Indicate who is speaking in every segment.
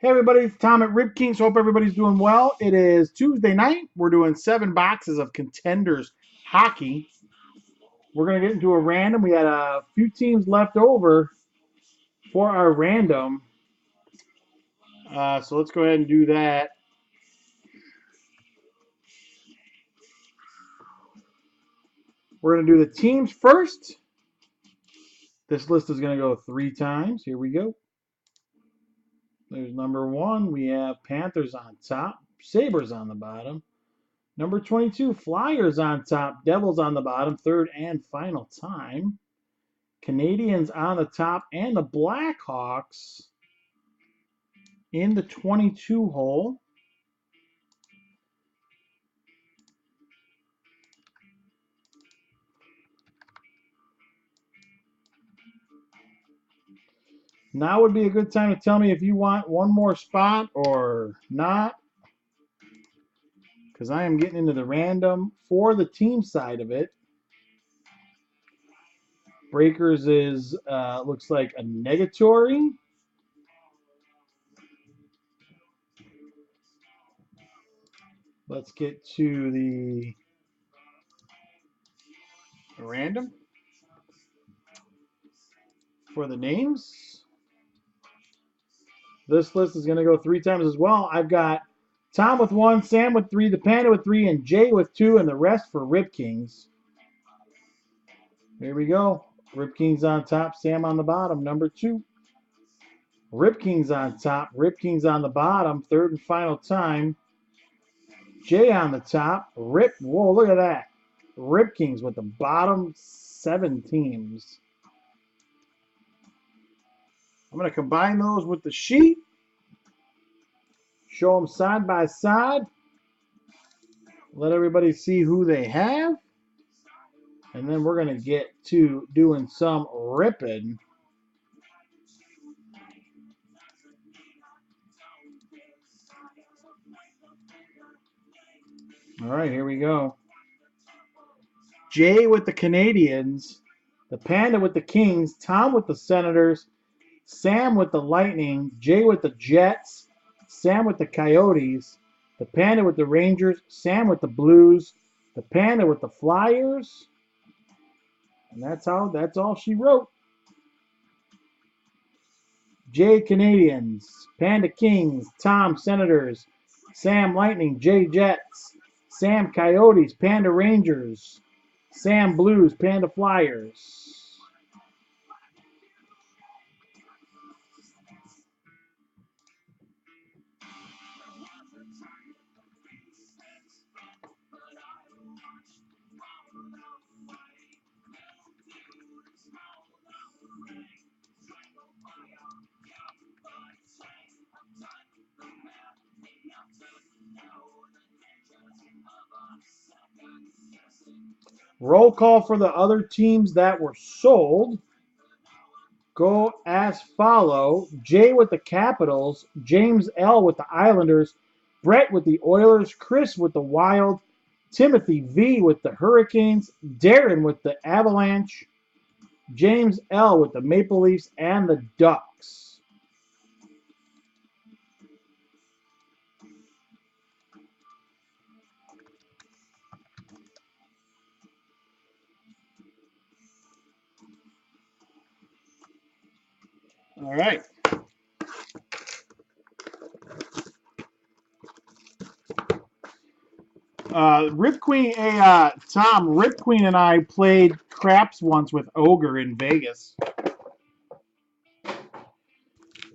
Speaker 1: Hey everybody, it's Tom at Rib Kings. Hope everybody's doing well. It is Tuesday night. We're doing 7 boxes of Contenders hockey. We're going to get into a random. We had a few teams left over for our random. So let's go ahead and do that. We're going to do the teams first. This list is going to go 3 times. Here we go. There's number 1. We have Panthers on top, Sabres on the bottom. Number 22, Flyers on top, Devils on the bottom, third and final time. Canadians on the top and the Blackhawks in the 22 hole. Now would be a good time to tell me if you want one more spot or not, because I am getting into the random for the team side of it. Breakers is looks like a negatory. Let's get to the random for the names. This list is going to go 3 times as well. I've got Tom with 1, Sam with 3, the Panda with 3, and Jay with 2, and the rest for Rib Kings. Here we go. Rib Kings on top, Sam on the bottom, number 2. Rib Kings on top, Rib Kings on the bottom, third and final time. Jay on the top, whoa, look at that. Rib Kings with the bottom 7 teams. I'm going to combine those with the sheet. Show them side by side. Let everybody see who they have. And then we're going to get to doing some ripping. All right, here we go. Jay with the Canadians, the Panda with the Kings, Tom with the Senators, Sam with the Lightning, Jay with the Jets, Sam with the Coyotes, the Panda with the Rangers, Sam with the Blues, the Panda with the Flyers. And that's all she wrote. Jay Canadians, Panda Kings, Tom Senators, Sam Lightning, Jay Jets, Sam Coyotes, Panda Rangers, Sam Blues, Panda Flyers. Roll call for the other teams that were sold. Go as follow. Jay with the Capitals, James L with the Islanders, Brett with the Oilers, Chris with the Wild, Timothy V with the Hurricanes, Darren with the Avalanche, James L with the Maple Leafs and the Ducks. All right. Rip Queen, Tom, Rip Queen and I played craps once with Ogre in Vegas.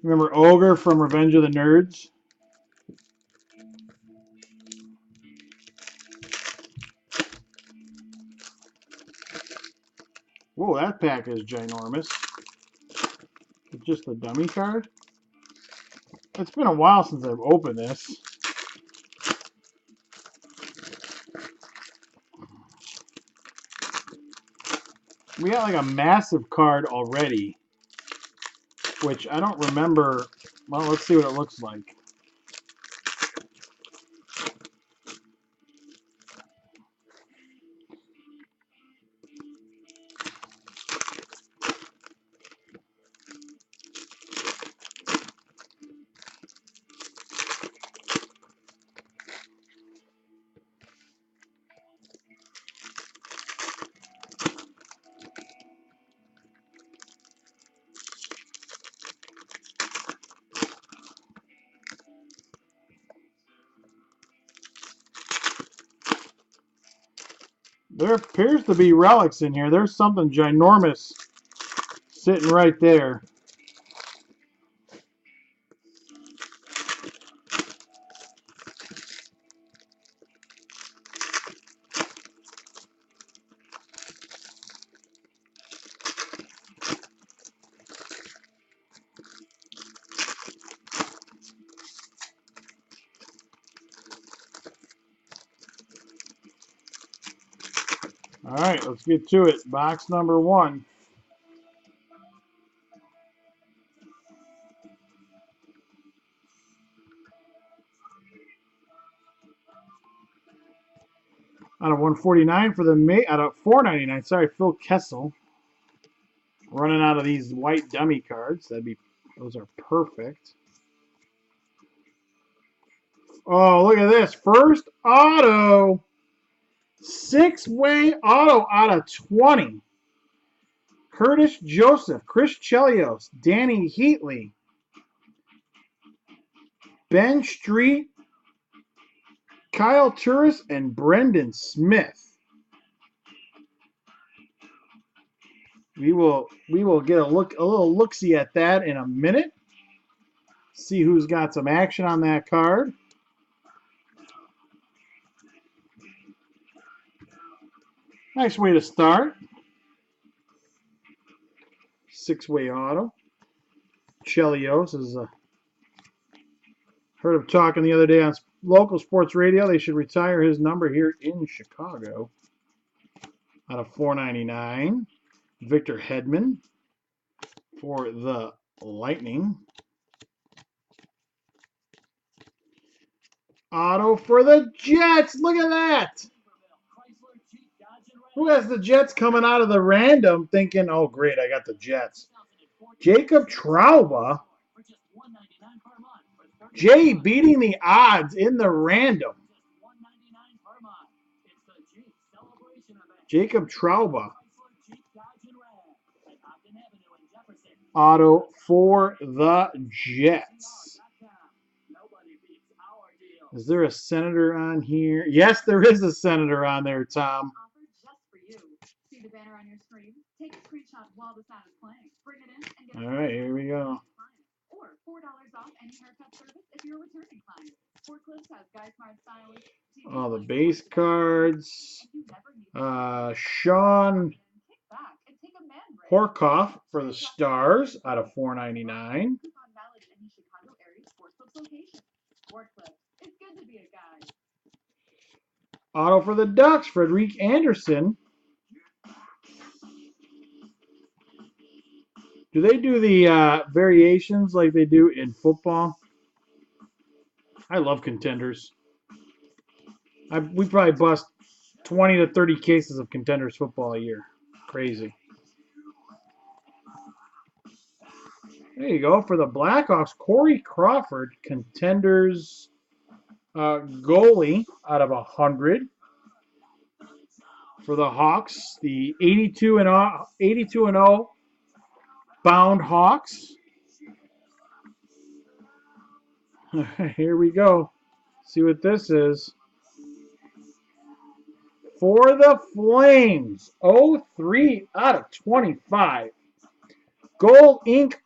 Speaker 1: Remember Ogre from Revenge of the Nerds? Whoa, that pack is ginormous. It's just the dummy card. It's been a while since I've opened this. We got like a massive card already, which I don't remember. Well, let's see what it looks like. There appears to be relics in here. There's something ginormous sitting right there. All right, let's get to it. Box number 1. Out of 149 for the out of 499. Sorry, Phil Kessel. Running out of these white dummy cards. Those are perfect. Oh, look at this. First auto. 6-way auto out of 20. Curtis Joseph, Chris Chelios, Danny Heatley, Ben Street, Kyle Turris, and Brendan Smith. We will get a little look-see at that in a minute. See who's got some action on that card. Nice way to start. 6-way auto. Chelios is heard him talking the other day on local sports radio. They should retire his number here in Chicago. Out of 499. Victor Hedman for the Lightning. Auto for the Jets. Look at that. Who has the Jets coming out of the random thinking, oh, great, I got the Jets. Jacob Trouba. Jay beating the odds in the random. Jacob Trouba. Auto for the Jets. Is there a Senator on here? Yes, there is a Senator on there, Tom. All right, here we go. All the base cards. Sean Horkoff for the Stars out of 499. Auto for the Ducks, Frederick Anderson. Do they do the variations like they do in football? I love Contenders. We probably bust 20 to 30 cases of Contenders football a year. Crazy. There you go. For the Blackhawks, Corey Crawford, Contenders goalie out of 100. For the Hawks, the 82 and 0 bound Hawks. Here we go. See what this is. For the Flames, 03 out of 25. Gold Ink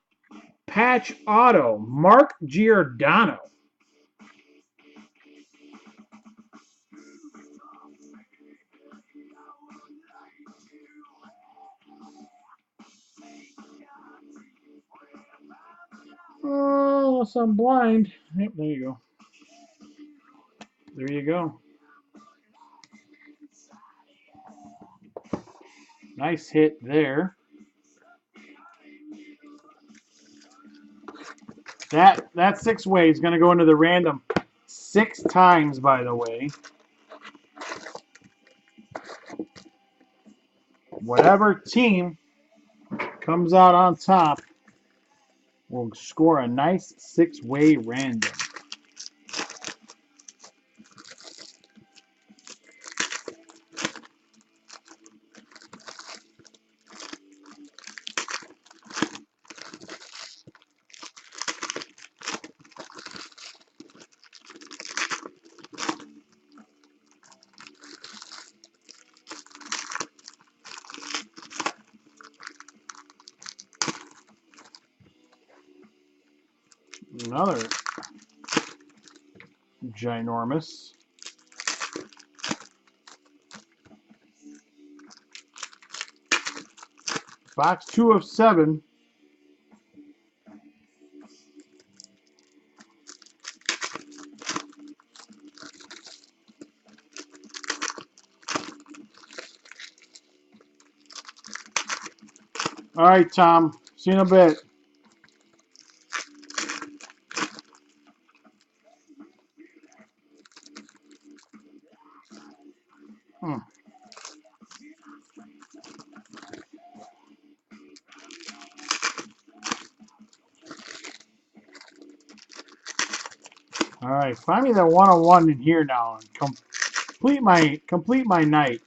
Speaker 1: Patch Auto, Mark Giordano. Oh, unless I'm blind. Yep, there you go. There you go. Nice hit there. That 6-way is going to go into the random 6 times, by the way. Whatever team comes out on top will score a nice 6-way random. Another ginormous. Box 2 of 7. All right, Tom. See you in a bit. All right, find me that 101 in here now and complete my night.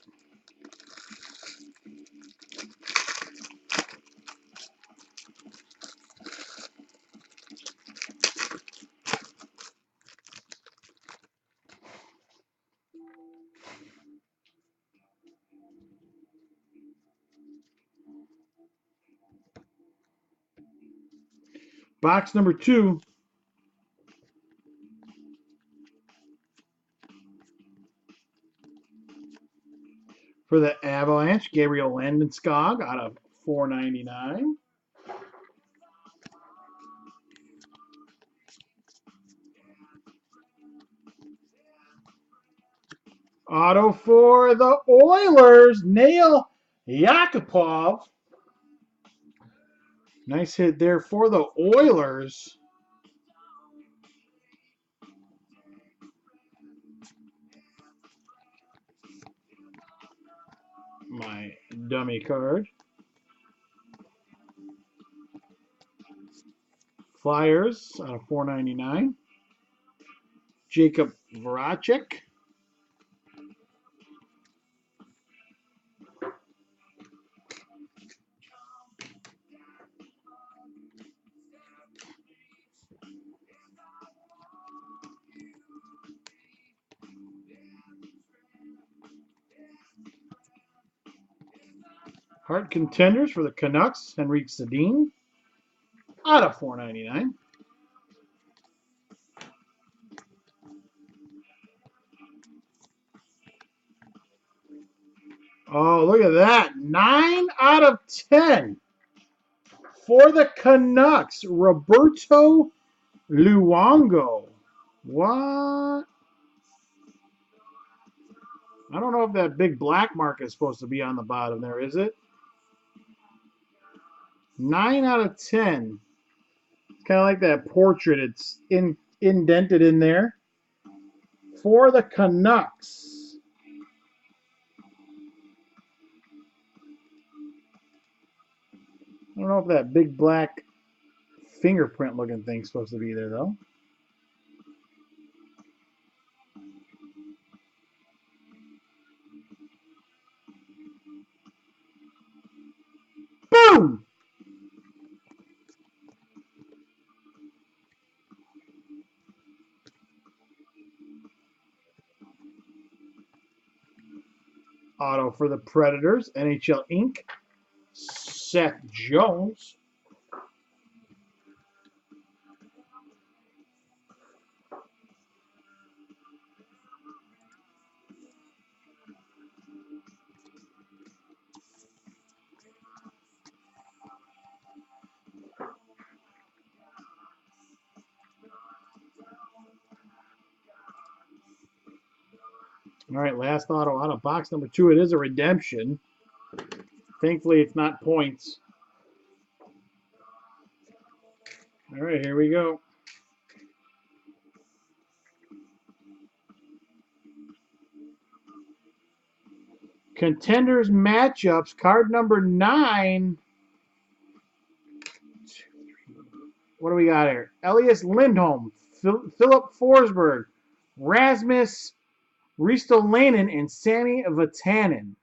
Speaker 1: Box number 2. For the Avalanche, Gabriel Landeskog out of 499. Auto for the Oilers, Nail Yakupov. Nice hit there for the Oilers. My dummy card. Flyers out of 499. Jacob Voracek. Hart Contenders for the Canucks, Henrik Sedin out of 499. Oh, look at that. 9 out of 10 for the Canucks. Roberto Luongo. What? I don't know if that big black mark is supposed to be on the bottom there, is it? 9 out of 10. It's kind of like that portrait. It's indented in there. For the Canucks. I don't know if that big black fingerprint looking thing's supposed to be there, though. Boom! Auto for the Predators, NHL Inc. Seth Jones. All right, last auto out of box number 2. It is a redemption. Thankfully, it's not points. All right, here we go. Contenders matchups, card number 9. What do we got here? Elias Lindholm, Philip Forsberg, Rasmus Ristolainen, and Sami Vatanen.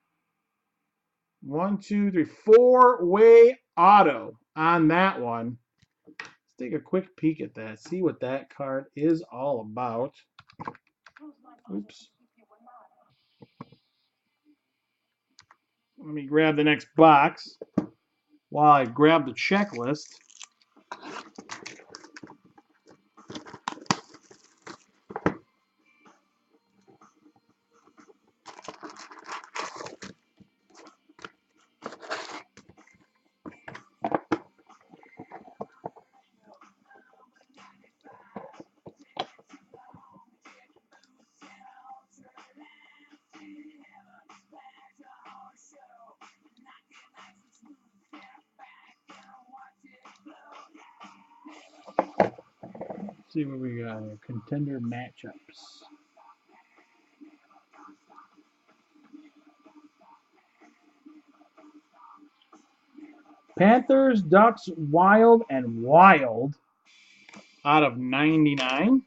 Speaker 1: 1, 2, 3, 4-way auto on that one. Let's take a quick peek at that. See what that card is all about. Oops. Let me grab the next box while I grab the checklist. See what we got here. Contender matchups. Panthers, Ducks, Wild, and Wild out of 99.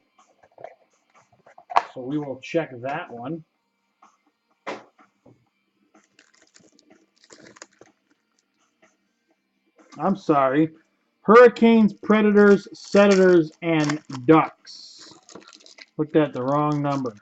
Speaker 1: So we will check that one. I'm sorry. Hurricanes, Predators, Senators, and Ducks. Looked at the wrong number.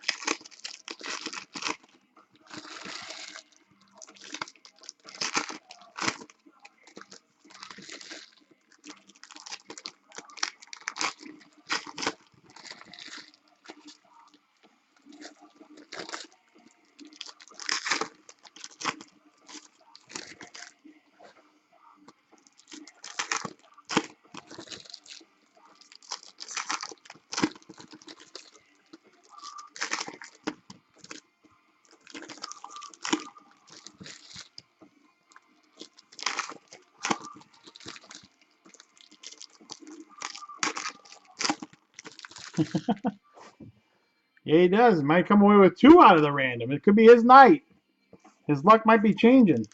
Speaker 1: Yeah, he does. Might come away with 2 out of the random. It could be his night. His luck might be changing.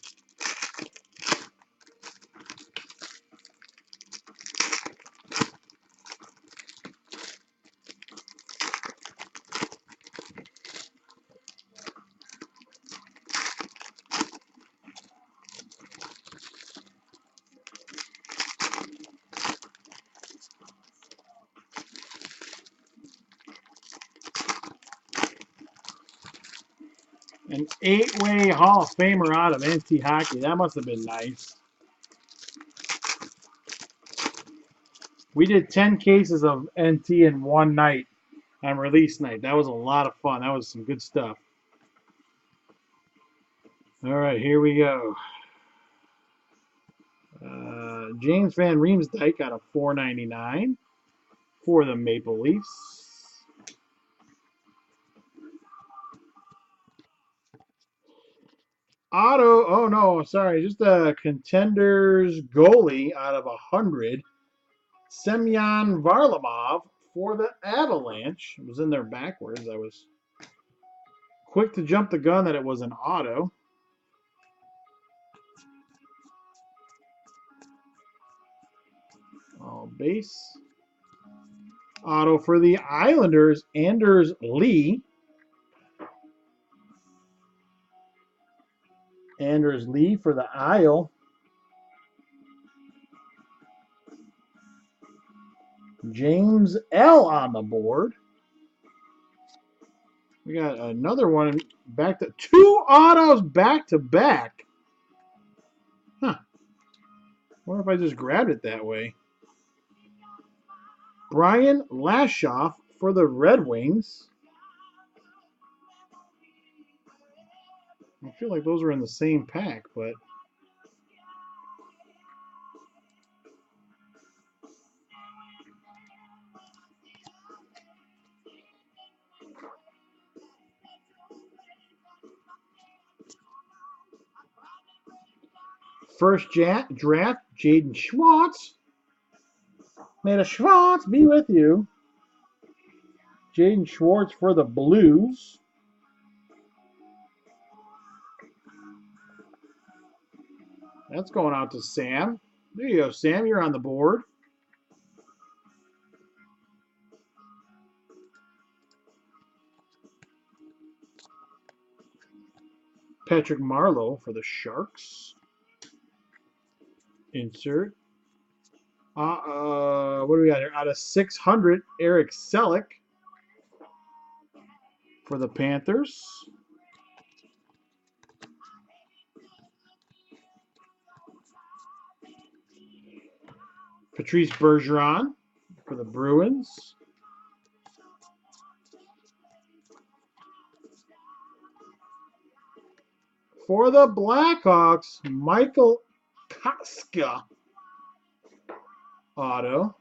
Speaker 1: An 8-way Hall of Famer out of NT Hockey. That must have been nice. We did 10 cases of NT in one night on release night. That was a lot of fun. That was some good stuff. All right, here we go. James Van Riemsdyk out of 499 for the Maple Leafs. Auto, oh no, sorry, just a Contenders goalie out of 100. Semyon Varlamov for the Avalanche. It was in there backwards. I was quick to jump the gun that it was an auto. All base. Auto for the Islanders, Anders Lee. Anders Lee for the Isle. James L. on the board. We got another one back to 2 autos back to back. Huh. What if I just grabbed it that way? Brian Lashoff for the Red Wings. I feel like those are in the same pack, but first draft, Jaden Schwartz. May the Schwartz be with you. Jaden Schwartz for the Blues. That's going out to Sam. There you go, Sam. You're on the board. Patrick Marleau for the Sharks. Insert. What do we got here? Out of 600, Eric Selleck for the Panthers. Patrice Bergeron for the Bruins. For the Blackhawks, Michael Koska auto.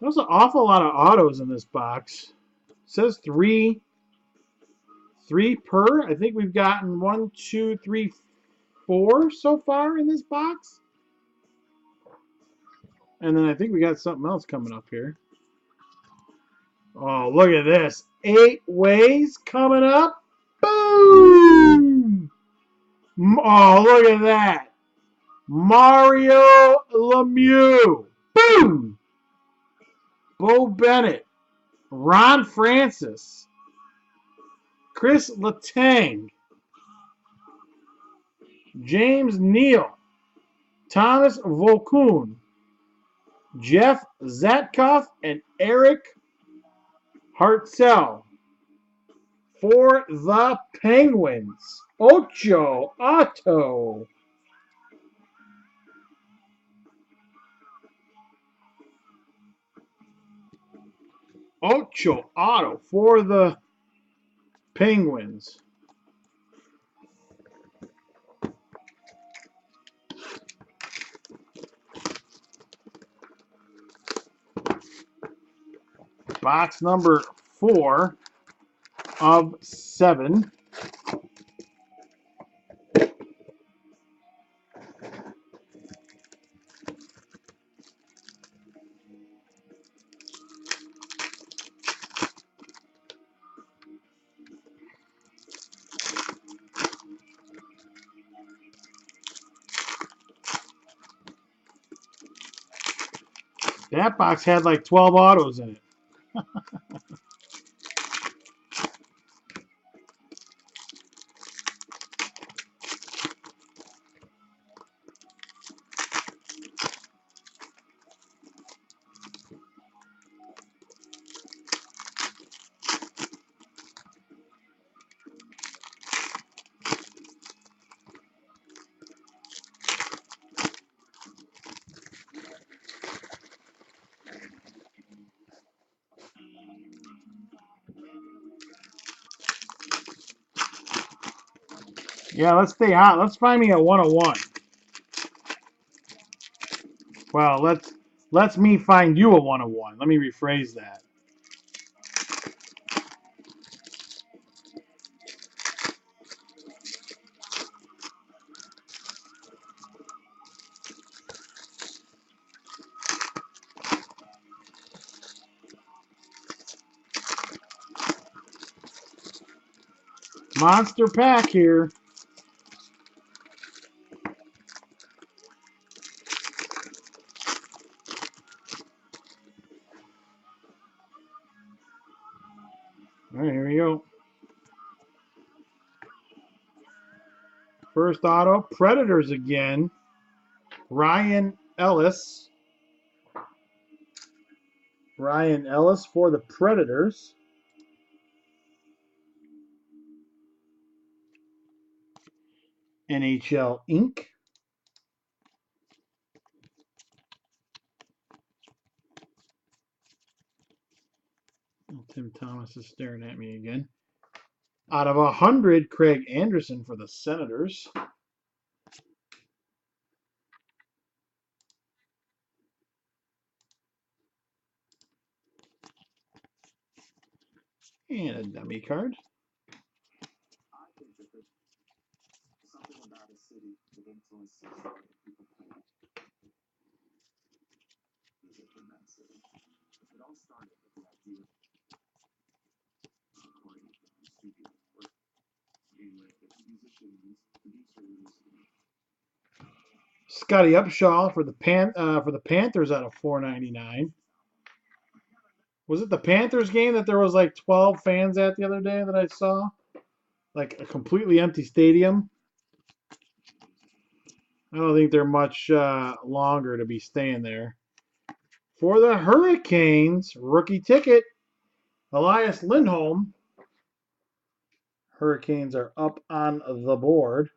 Speaker 1: There's an awful lot of autos in this box. It says 3 3 per. I think we've gotten 1, 2, 3, 4 so far in this box. And then I think we got something else coming up here. Oh, look at this. 8 ways coming up. Boom! Oh, look at that. Mario Lemieux. Boom! Bo Bennett. Ron Francis. Chris Letang. James Neal. Thomas Volkun. Jeff Zatkoff and Eric Hartzell. For the Penguins, Ocho Otto. Ocho Otto for the Penguins. Box number 4 of 7. That box had like 12 autos in it. Yeah, let's stay hot. Let's find me a 101. Well, let's me find you a 101. Let me rephrase that. Monster pack here. All right, here we go. First auto, Predators again. Ryan Ellis. Ryan Ellis for the Predators. NHL Inc. Tim Thomas is staring at me again. Out of 100, Craig Anderson for the Senators. And a dummy card. Scotty Upshaw for the Panthers out of 4.99. Was it the Panthers game that there was like 12 fans at the other day that I saw? Like a completely empty stadium. I don't think they're much longer to be staying there. For the Hurricanes, rookie ticket, Elias Lindholm. Hurricanes are up on the board.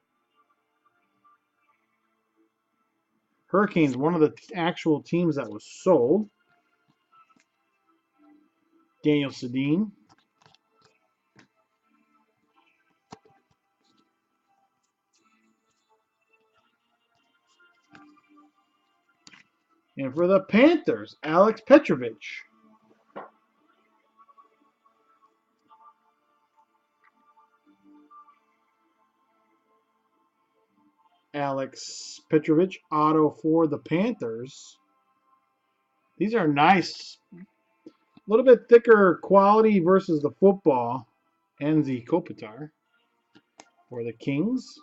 Speaker 1: Hurricanes, one of the actual teams that was sold. Daniel Sedin. And for the Panthers, Alex Petrovich. Alex Petrovich auto for the Panthers. These are nice. A little bit thicker quality versus the football. Enzi Kopitar for the Kings.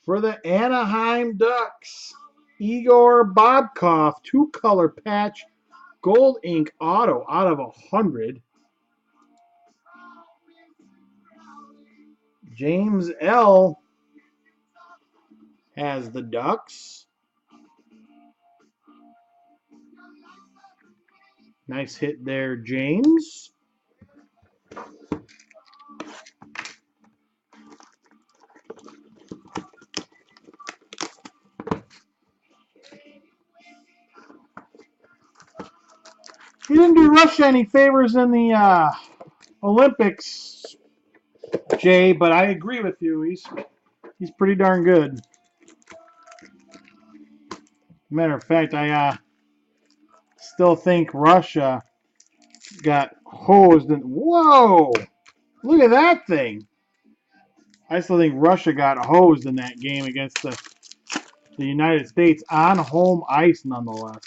Speaker 1: For the Anaheim Ducks, Igor Bobkov, 2-color patch, gold ink auto out of 100. James L. has the Ducks. Nice hit there, James. He didn't do Russia any favors in the Olympics, Jay, but I agree with you. He's pretty darn good. Matter of fact, I still think Russia got hosed. And whoa, look at that thing! I still think Russia got hosed in that game against the United States on home ice, nonetheless.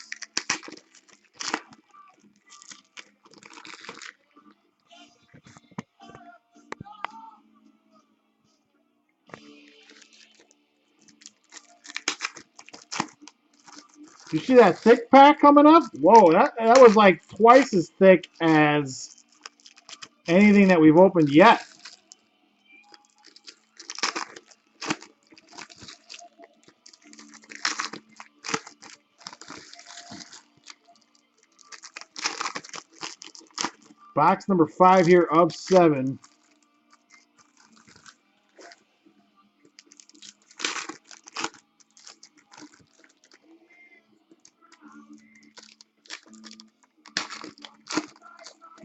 Speaker 1: You see that thick pack coming up? Whoa, that was like twice as thick as anything that we've opened yet. Box number 5 here of 7.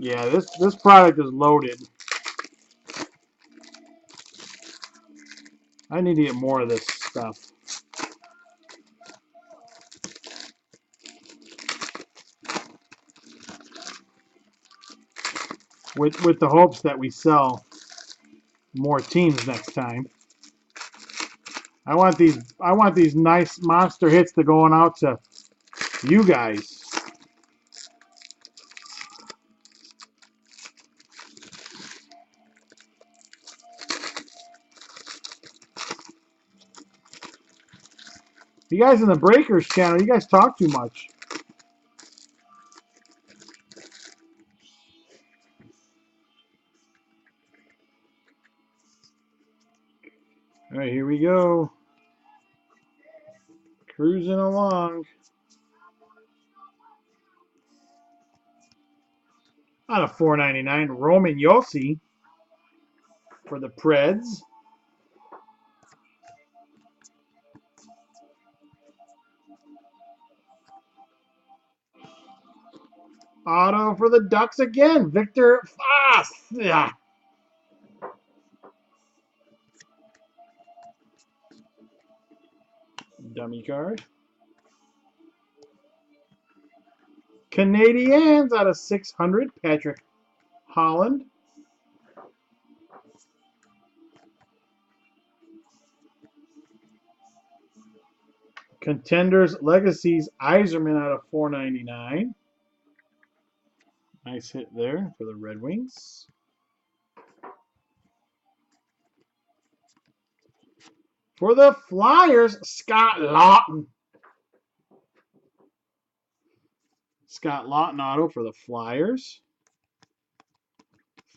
Speaker 1: Yeah, this product is loaded. I need to get more of this stuff. With the hopes that we sell more teams next time. I want these nice monster hits to going out to you guys. You guys in the Breakers channel, you guys talk too much. All right, here we go. Cruising along. Out of $4.99, Roman Josi for the Preds. Auto for the Ducks again, Victor Foss. Yeah. Dummy card. Canadiens out of 600, Patrick Holland. Contenders Legacies Yzerman out of $4.99. Nice hit there for the Red Wings. For the Flyers, Scott Laughton. Scott Laughton auto for the Flyers.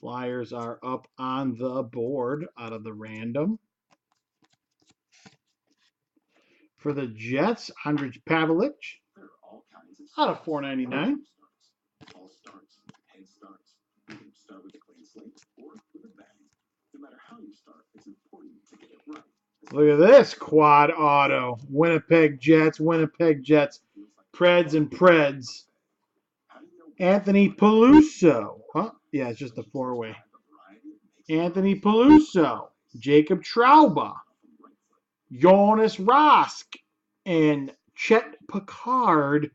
Speaker 1: Flyers are up on the board out of the random. For the Jets, Andrej Pavelich out of $4.99. Look at this quad auto. Winnipeg Jets, Preds and Preds. Anthony Peluso. Huh? Yeah, it's just a 4-way. Anthony Peluso, Jacob Trouba, Jonas Rask, and Chet Picard.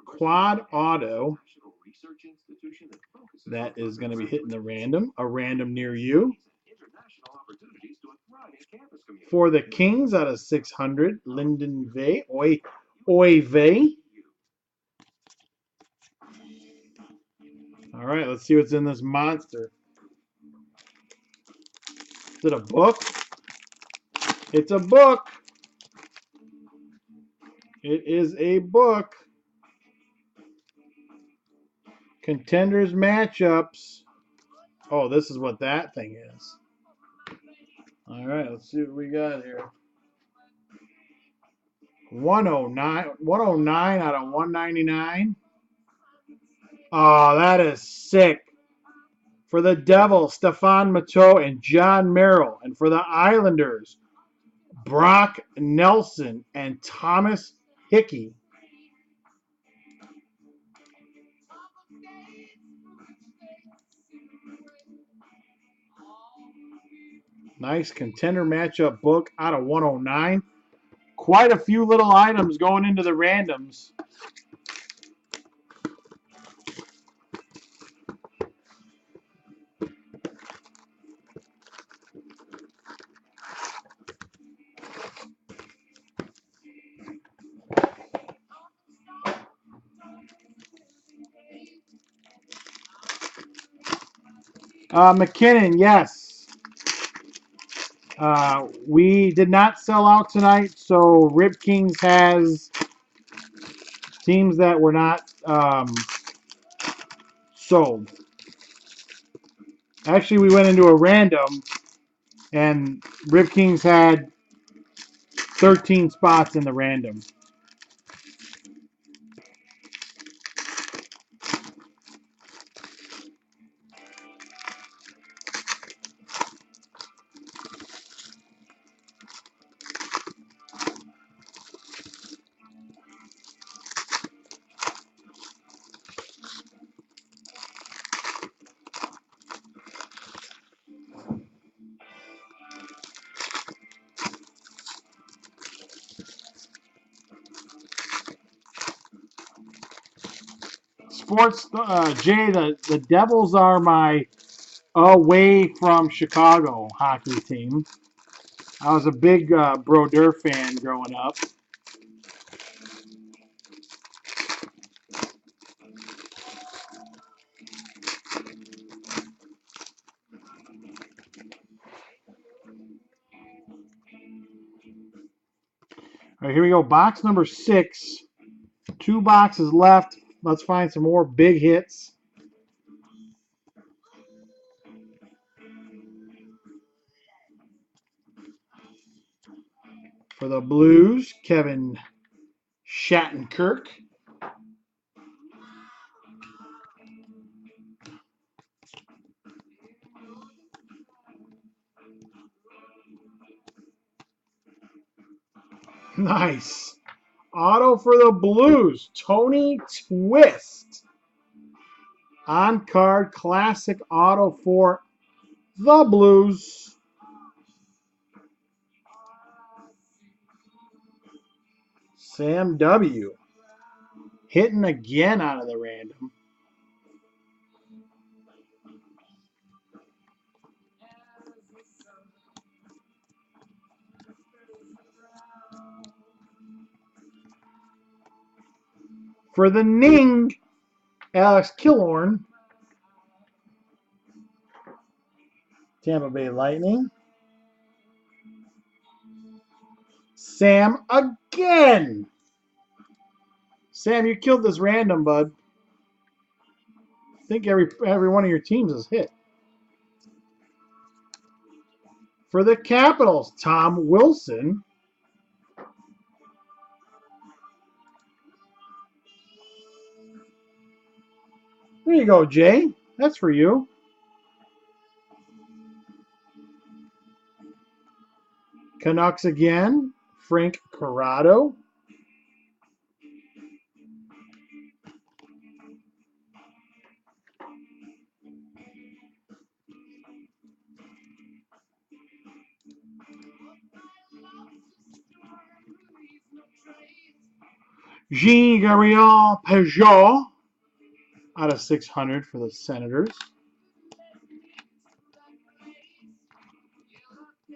Speaker 1: Quad auto That is going to be hitting the random, a random near you. For the Kings out of 600, Linden Vey, Oy Vey. All right, let's see what's in this monster. Is it a book? It's a book. It is a book. Contenders matchups. Oh, this is what that thing is. All right, let's see what we got here. 109 out of 199. Oh, that is sick. For the Devils, Stefan Matteau and John Merrill. And for the Islanders, Brock Nelson and Thomas Hickey. Nice contender matchup book out of 109. Quite a few little items going into the randoms. McKinnon, yes. We did not sell out tonight, so Rip Kings has teams that were not sold. Actually, we went into a random, and Rip Kings had 13 spots in the random. Sports, Jay, the Devils are my away from Chicago hockey team. I was a big Brodeur fan growing up. All right, here we go. Box number 6. 2 boxes left. Let's find some more big hits. For the Blues, Kevin Shattenkirk. Nice. Auto for the Blues, Tony Twist. On card, classic auto for the Blues. Sam W. Hitting again out of the random. For the Ning, Alex Killorn. Tampa Bay Lightning. Sam again. Sam, you killed this random, bud. I think every one of your teams is hit. For the Capitals, Tom Wilson. There you go, Jay. That's for you. Canucks again, Frank Corrado. Jean-Gabriel Peugeot out of 600 for the Senators.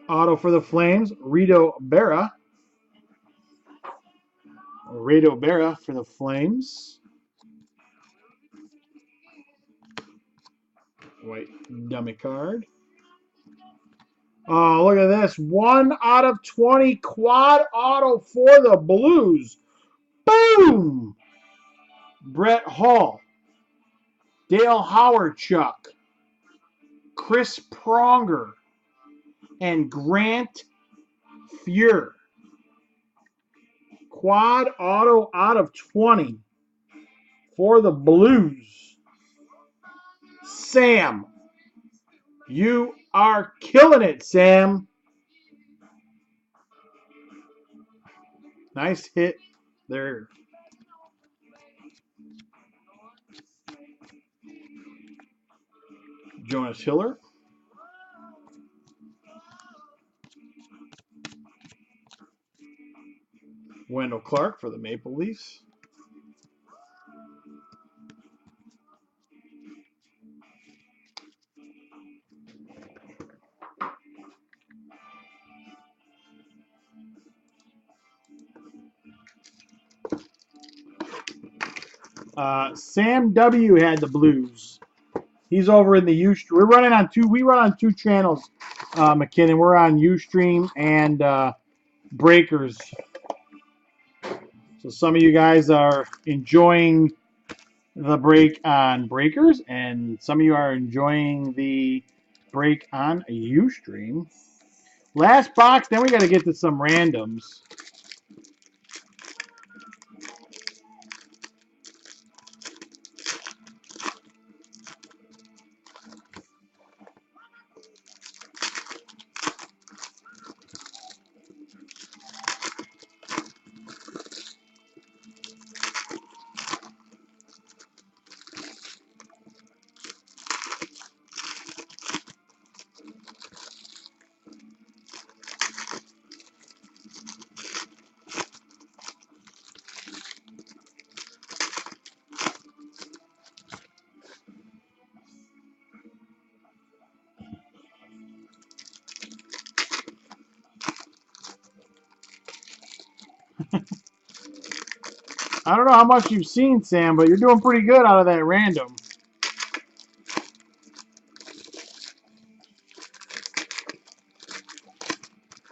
Speaker 1: Auto for the Flames, Rito Berra. Rito Berra for the Flames. White dummy card. Oh, look at this. 1 out of 20 quad auto for the Blues. Boom! Brett Hall. Dale Howard-Chuck. Chris Pronger. And Grant Fuhr. Quad auto out of 20 for the Blues. Sam. You are killing it, Sam. Nice hit there. Jonas Hiller. Wendell Clark for the Maple Leafs. Sam W had the Blues. He's over in the Ustream. We're running on two. We run on two channels, McKinnon. We're on Ustream and Breakers. So some of you guys are enjoying the break on Breakers, and some of you are enjoying the break on Ustream. Last box, then we got to get to some randoms. I don't know how much you've seen, Sam, but you're doing pretty good out of that random.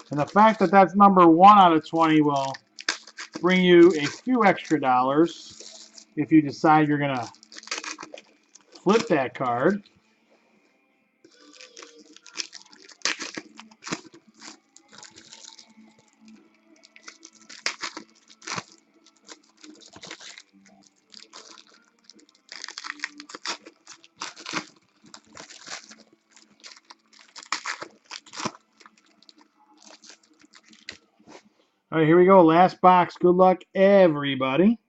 Speaker 1: And the fact that that's number 1 out of 20 will bring you a few extra dollars if you decide you're going to flip that card. All right, here we go. Last box. Good luck, everybody.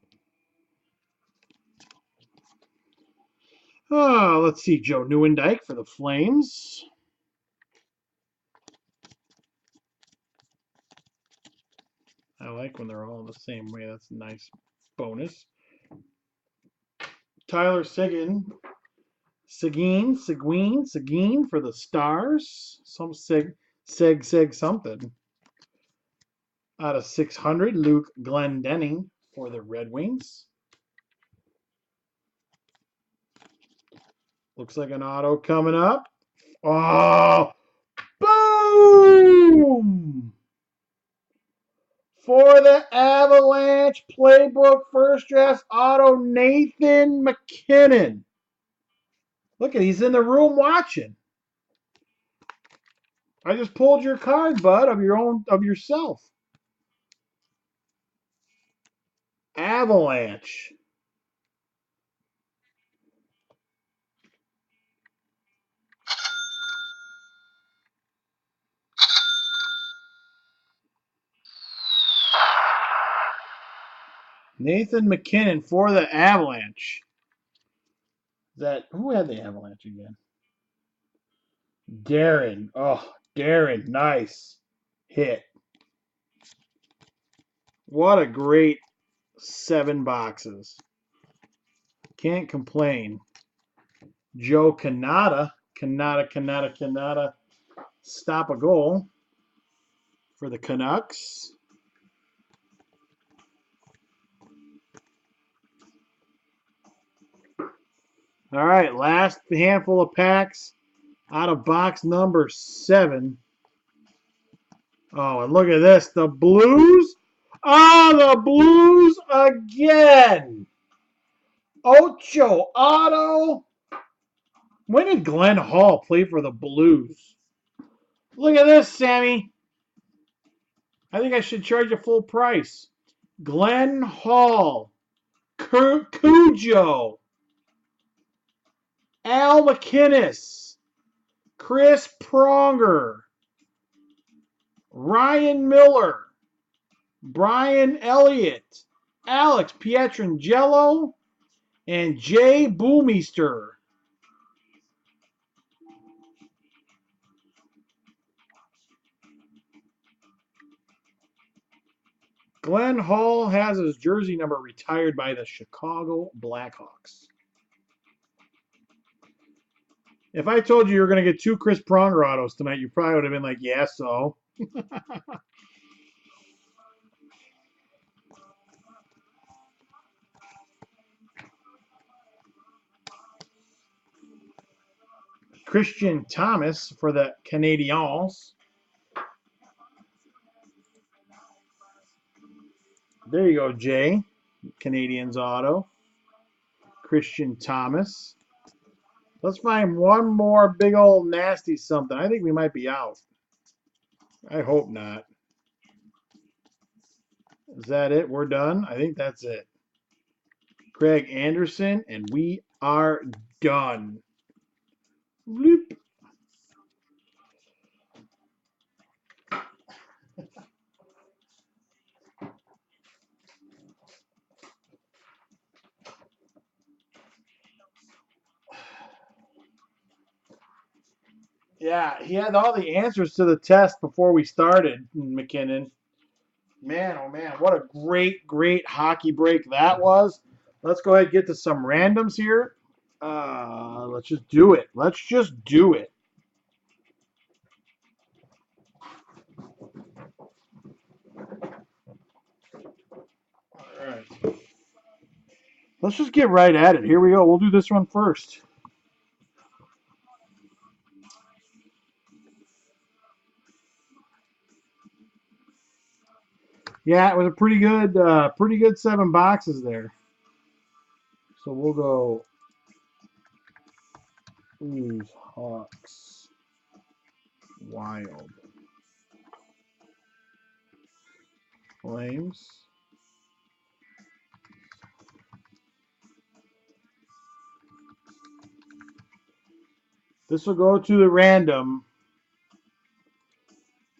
Speaker 1: Oh, let's see. Joe Nieuwendyk for the Flames. I like when they're all the same way. That's a nice bonus. Tyler Seguin for the Stars. Some seg something. Out of 600, Luke Glendening for the Red Wings. Looks like an auto coming up. Oh, boom! For the Avalanche Playbook first dress auto, Nathan McKinnon. Look at, he's in the room watching. I just pulled your card, bud, of yourself. Avalanche. Nathan McKinnon for the Avalanche. Who had the Avalanche again? Darren. Oh, Darren. Nice hit. What a great 7 boxes. Can't complain. Joe Canada. Stop a goal for the Canucks. All right, last handful of packs out of box number 7. Oh, and look at this. The Blues. The Blues again. Ocho Auto. When did Glenn Hall play for the Blues? Look at this, Sammy. I think I should charge you full price. Glenn Hall. Cujo. Al McInnes. Chris Pronger. Ryan Miller. Brian Elliott. Alex Pietrangelo. And Jay Boomister. Glenn Hall has his jersey number retired by the Chicago Blackhawks. If I told you were going to get 2 Chris Pronger autos tonight, you probably would have been like, yeah, so. Christian Thomas for the Canadiens. There you go, Jay. Canadiens auto. Christian Thomas. Let's find one more big old nasty something. I think we might be out. I hope not. Is that it? We're done? I think that's it. Craig Anderson, and we are done. Bloop. Yeah, he had all the answers to the test before we started, McKinnon. Man, oh man, what a great, great hockey break that was. Let's go ahead and get to some randoms here. Let's just do it. Let's just do it. All right. Let's just get right at it. Here we go. We'll do this one first. Yeah, it was a pretty good 7 boxes there. So we'll go Blues, Hawks, Wild, Flames. This will go to the random.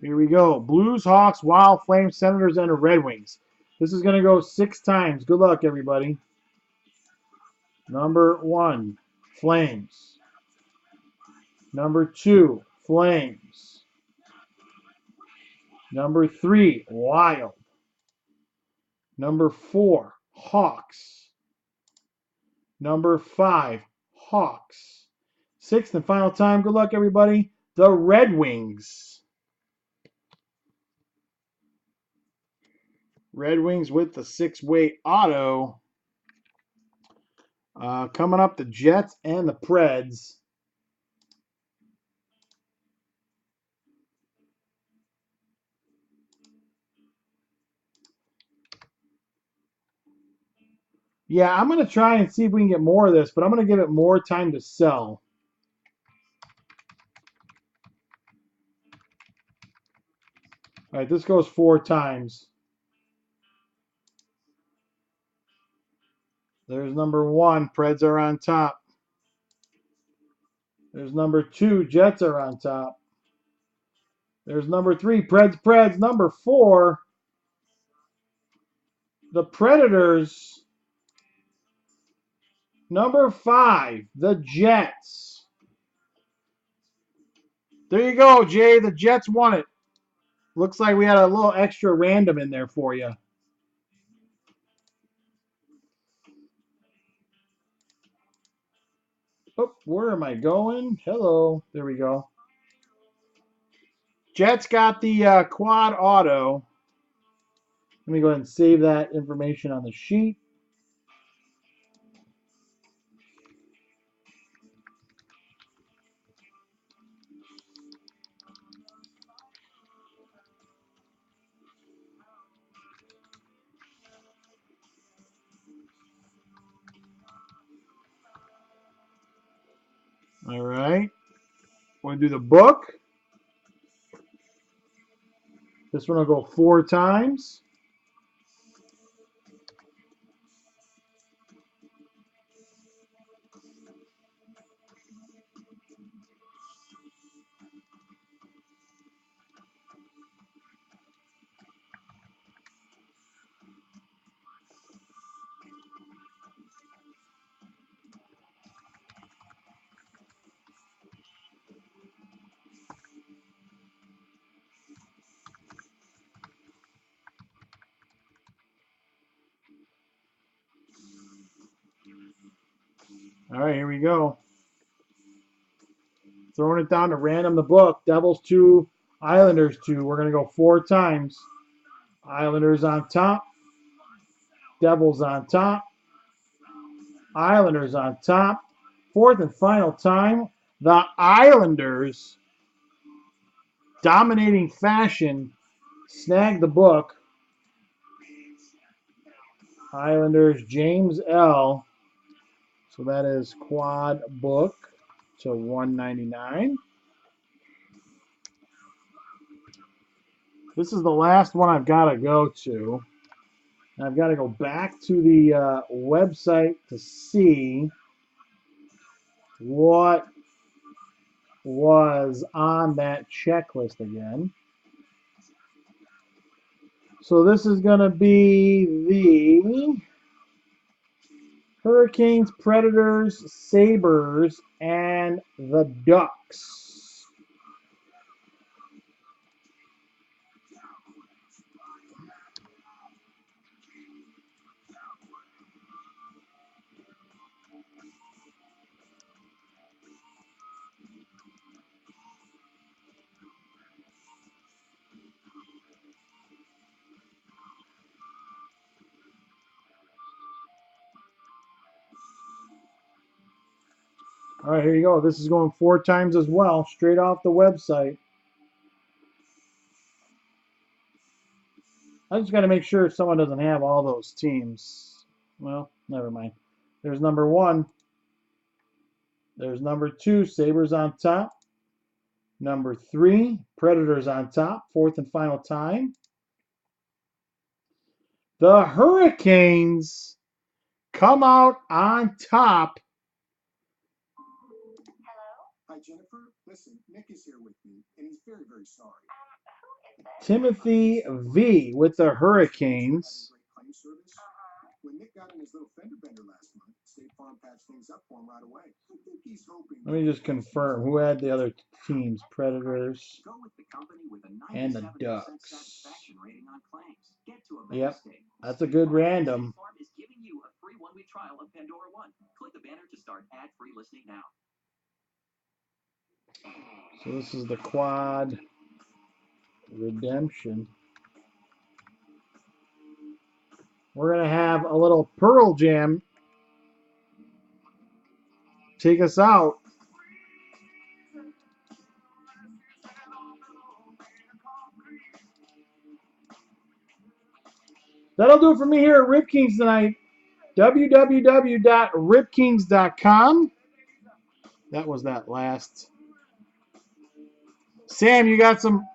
Speaker 1: Here we go. Blues, Hawks, Wild, Flames, Senators, and the Red Wings. This is going to go 6 times. Good luck, everybody. Number 1, Flames. Number 2, Flames. Number 3, Wild. Number 4, Hawks. Number 5, Hawks. 6th and final time. Good luck, everybody. The Red Wings. Red Wings with the 6-weight auto. Coming up, the Jets and the Preds. Yeah, I'm going to try and see if we can get more of this, but I'm going to give it more time to sell. All right, this goes 4 times. There's number 1, Preds are on top. There's number 2, Jets are on top. There's number 3, Preds. Number 4, the Predators. Number 5, the Jets. There you go, Jay. The Jets won it. Looks like we had a little extra random in there for you. Oh, where am I going? Hello. There we go. Jets got the quad auto. Let me go ahead and save that information on the sheet. All right. We're going to do the book. This one will go 4 times. All right, here we go. Throwing it down to random the book. Devils 2, Islanders 2. We're going to go 4 times. Islanders on top. Devils on top. Islanders on top. 4th and final time. The Islanders, dominating fashion, snag the book. Islanders, James L. So that is quad book to $199. This is the last one I've got to go to. I've got to go back to the website to see what was on that checklist again. So this is going to be the Hurricanes, Predators, Sabres, and the Ducks. All right, here you go. This is going 4 times as well, straight off the website. I just got to make sure someone doesn't have all those teams. Well, never mind. There's number 1. There's number 2, Sabres on top. Number 3, Predators on top. 4th and final time. The Hurricanes come out on top.
Speaker 2: Hi, Jennifer. Listen, Nick is here with me, and he's very, very sorry.
Speaker 1: Timothy V with the Hurricanes.
Speaker 2: Claim service. When Nick got in his little fender bender last month, State Farm patched things up for him right away. I think he's hoping.
Speaker 1: Let me just confirm who had the other teams: Predators and the Ducks. Yep, that's a good random.
Speaker 3: Is giving you a free 1-week trial of Pandora One. Click the banner to start ad-free listening now.
Speaker 1: So this is the quad redemption. We're going to have a little Pearl Jam take us out. That'll do it for me here at Rip Kings tonight. www.ripkings.com. That was that last. Sam, you got some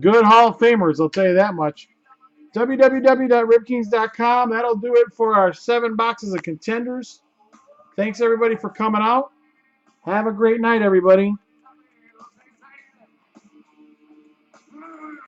Speaker 1: good Hall of Famers, I'll tell you that much. www.ripkings.com. That'll do it for our 7 boxes of Contenders. Thanks, everybody, for coming out. Have a great night, everybody.